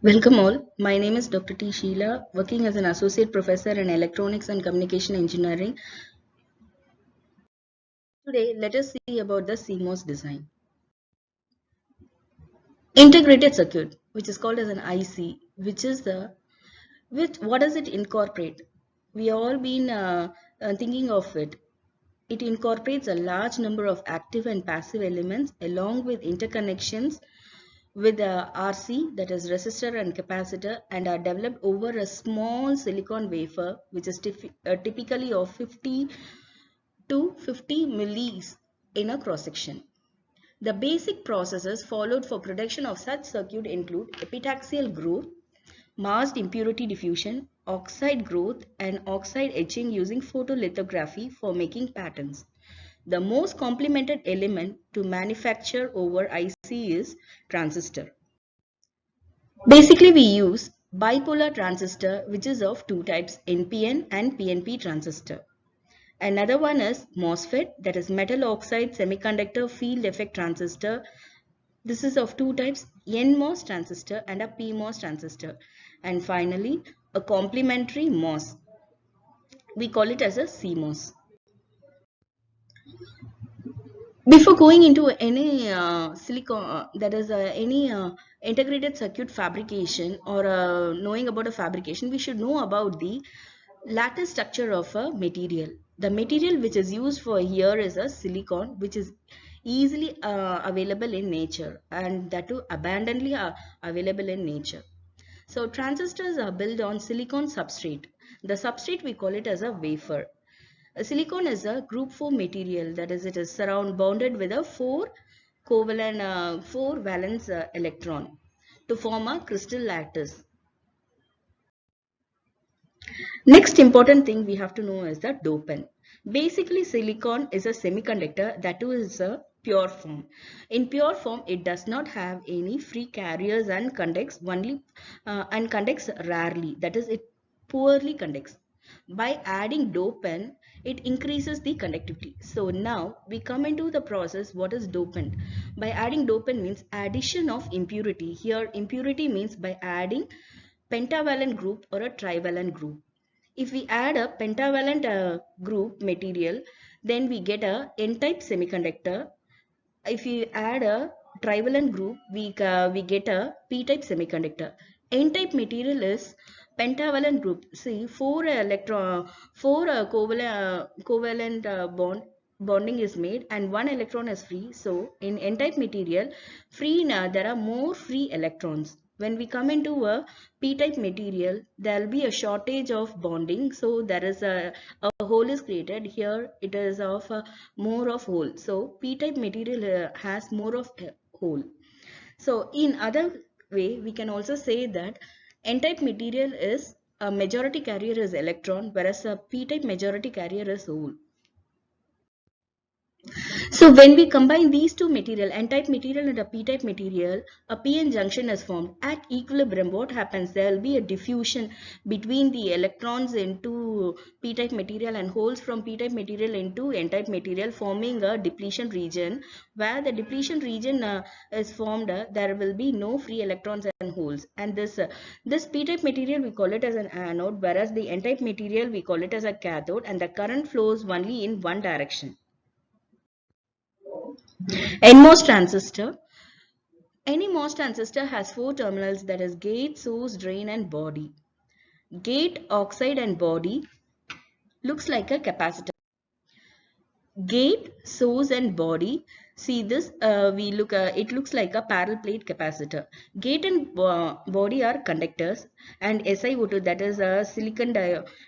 Welcome all. My name is Dr. T. Sheila, working as an associate professor in electronics and communication engineering. Today, let us see about the CMOS design. Integrated circuit, which is called as an IC, what does it incorporate? We all been thinking of it. It incorporates a large number of active and passive elements along with interconnections with a RC, that is resistor and capacitor, and are developed over a small silicon wafer which is typically of 50 to 50 millis in a cross section. The basic processes followed for production of such circuit include epitaxial growth, masked impurity diffusion, oxide growth, and oxide etching using photolithography for making patterns. The most complemented element to manufacture over IC is transistor. Basically, we use bipolar transistor, which is of two types, NPN and PNP transistor. Another one is MOSFET, that is metal oxide semiconductor field effect transistor. This is of two types, NMOS transistor and a PMOS transistor. And finally, a complementary MOS. We call it as a CMOS. Before going into any silicon, any integrated circuit fabrication or knowing about a fabrication, we should know about the lattice structure of a material. The material which is used for here is a silicon, which is easily available in nature, and that too abundantly available in nature. So transistors are built on silicon substrate. The substrate we call it as a wafer. A silicon is a group 4 material, that is, it is bounded with a 4 valence electron to form a crystal lattice. Next important thing we have to know is the dopant. Basically, silicon is a semiconductor that too is a pure form. In pure form, it does not have any free carriers and conducts rarely. That is, it poorly conducts. By adding dopant, it increases the conductivity. So now we come into the process. What is dopant? By adding dopant means addition of impurity. Here impurity means by adding pentavalent group or a trivalent group. If we add a pentavalent group material, then we get a N-type semiconductor. If we add a trivalent group, we get a P-type semiconductor. N-type material is pentavalent group. See, four covalent bonding is made and one electron is free. So in N-type material, there are more free electrons. When we come into a P-type material, there will be a shortage of bonding. So there is a hole is created. Here it is of more of hole. So P-type material has more of hole. So in other way, we can also say that N-type material is a majority carrier is electron, whereas a P-type majority carrier is hole. So when we combine these two material, N-type material and a P-type material, a PN junction is formed. At equilibrium, what happens? There will be a diffusion between the electrons into P-type material and holes from P-type material into N-type material, forming a depletion region. Where the depletion region is formed, there will be no free electrons and holes. And this P-type material, we call it as an anode, whereas the N-type material, we call it as a cathode, and the current flows only in one direction. NMOS transistor. Any MOS transistor has four terminals, that is gate, source, drain and body. Gate, oxide and body looks like a capacitor. Gate, source and body, see this, it looks like a parallel plate capacitor. Gate and body are conductors, and SiO2, that is a silicon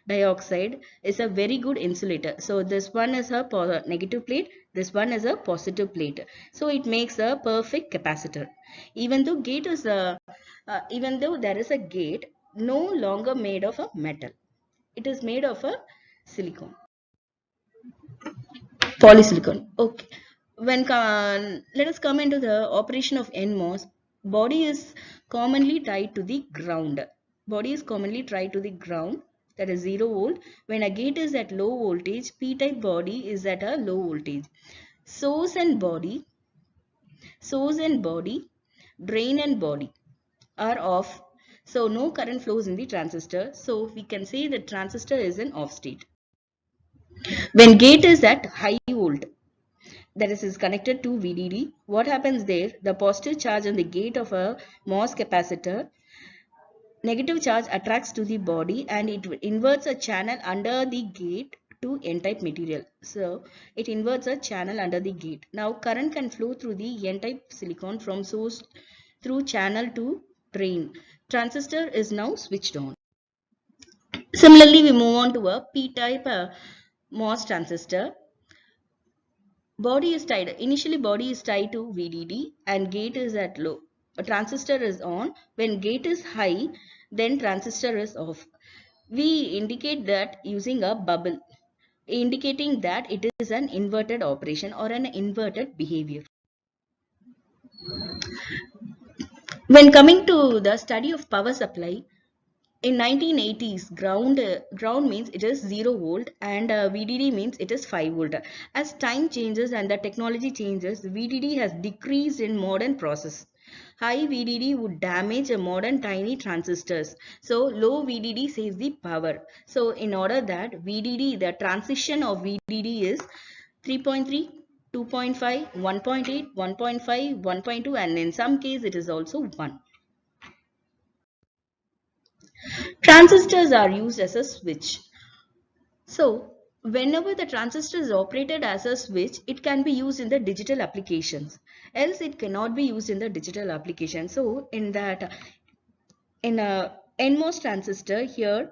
dioxide, is a very good insulator. So this one is a negative plate, this one is a positive plate. So it makes a perfect capacitor. Even though even though there is a gate, no longer made of a metal, it is made of a silicon. Polysilicon. Okay. Let us come into the operation of NMOS. Body is commonly tied to the ground. Body is commonly tied to the ground, that is 0 volt. When a gate is at low voltage, P-type body is at a low voltage. Source and body, drain and body are of So no current flows in the transistor. So we can say the transistor is in off state. When gate is at high volt, that is connected to VDD, what happens there? The positive charge on the gate of a MOS capacitor, negative charge attracts to the body and it inverts a channel under the gate to n-type material. So it inverts a channel under the gate. Now current can flow through the n-type silicon from source through channel to drain. Transistor is now switched on. Similarly, we move on to a p-type MOS transistor. Body is tied. Initially, body is tied to VDD and gate is at low. A transistor is on. When gate is high, then transistor is off. We indicate that using a bubble, indicating that it is an inverted operation or an inverted behavior. When coming to the study of power supply, in 1980s, ground means it is 0 volt and VDD means it is 5 volt. As time changes and the technology changes, VDD has decreased in modern process. High VDD would damage a modern tiny transistors. So low VDD saves the power. So in order that VDD, the transition of VDD is 3.3, 2.5, 1.8, 1.5, 1.2 and in some case it is also 1. Transistors are used as a switch. So, whenever the transistor is operated as a switch, it can be used in the digital applications. Else, it cannot be used in the digital application. So, in a NMOS transistor here,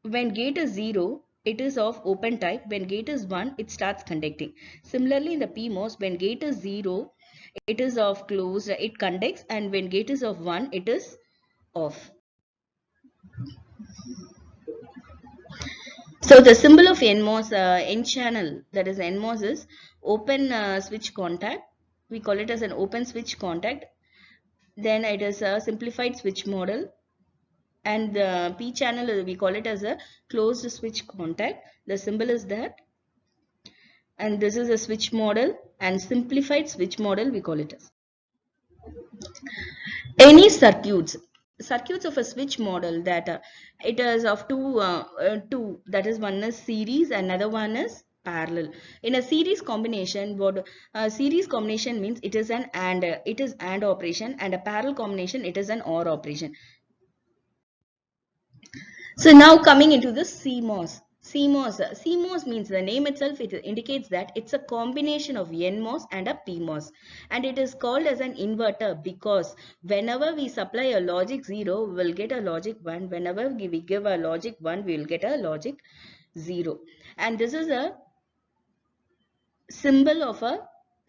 when gate is 0, it is of open type. When gate is 1, it starts conducting. Similarly, in the PMOS, when gate is 0, it is of closed, it conducts, and when gate is of 1, it is off. So the symbol of NMOS, N channel, that is NMOS is open switch contact. We call it as an open switch contact. Then it is a simplified switch model. And the P channel, we call it as a closed switch contact. The symbol is that. And this is a switch model and simplified switch model, we call it as. Any circuits of a switch model that it is of two, that is one is series, another one is parallel. In a series combination, what series combination means it is an and operation, and a parallel combination it is an or operation. So now coming into the CMOS. CMOS means the name itself, it indicates that it's a combination of NMOS and a PMOS. And it is called as an inverter because whenever we supply a logic 0, we will get a logic 1. Whenever we give a logic 1, we will get a logic 0. And this is a symbol of a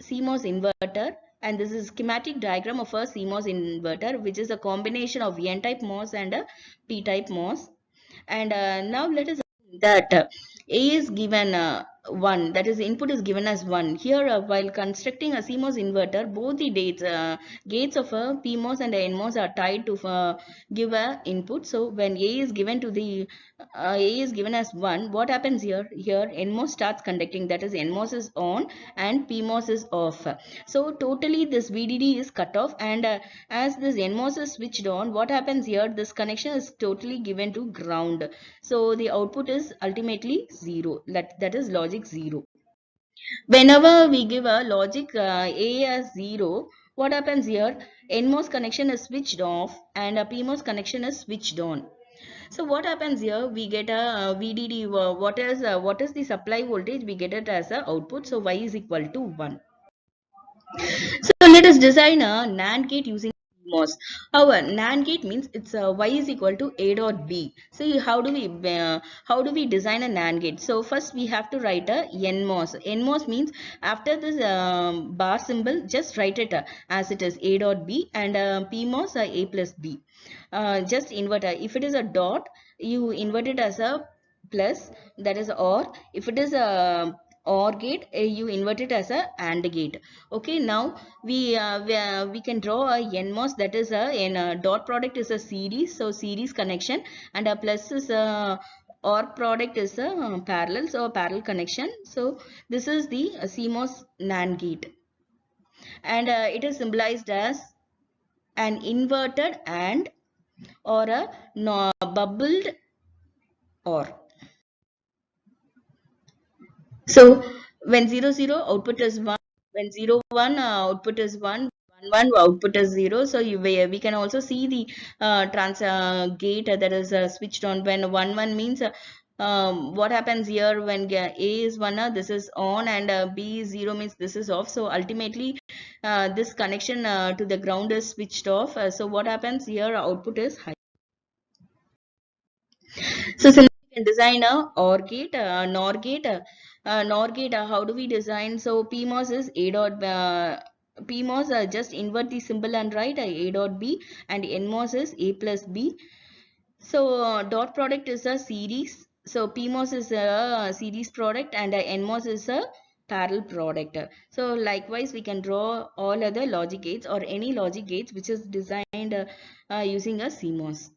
CMOS inverter. And this is schematic diagram of a CMOS inverter, which is a combination of N-type MOS and a P-type MOS. And now let us that A is given 1, that is input is given as 1. Here while constructing a CMOS inverter, both the gates of a PMOS and a NMOS are tied to give a input. So when A is given to the A is given as 1, what happens here? Here NMOS starts conducting, that is NMOS is on and PMOS is off. So totally this VDD is cut off, and as this NMOS is switched on, what happens here? This connection is totally given to ground. So the output is ultimately 0. That is logic 0. Whenever we give a logic A as 0, what happens here? NMOS connection is switched off and a PMOS connection is switched on. So what happens here? We get a VDD. What is the supply voltage? We get it as a output. So Y is equal to 1. So let us design a NAND gate using MOS. Our NAND gate means it's Y is equal to A dot B. So how do we design a NAND gate? So first we have to write a NMOS. NMOS means after this bar symbol, just write it as it is A dot B, and PMOS A plus B. Just invert. If it is a dot, you invert it as a plus, that is OR. If it is a OR gate, you invert it as a AND gate. Okay, now we can draw a NMOS, that is a dot product is a series, so series connection, and a plus is a OR product is a parallel, so a parallel connection. So this is the CMOS NAND gate, and it is symbolized as an inverted AND or a bubbled OR. So when 0 0 output is 1, when 0 1 output is 1, 1 1 output is 0. So we can also see the trans gate that is switched on when 1 1 means what happens here when A is 1, this is on, and B is 0 means this is off. So ultimately this connection to the ground is switched off. So what happens here, output is high. So since we can design a OR gate, NOR gate, NOR gate, how do we design? So PMOS is A dot, PMOS just invert the symbol and write A dot B, and NMOS is A plus B. So dot product is a series. So PMOS is a series product, and NMOS is a parallel product. So likewise we can draw all other logic gates or any logic gates which is designed using a CMOS.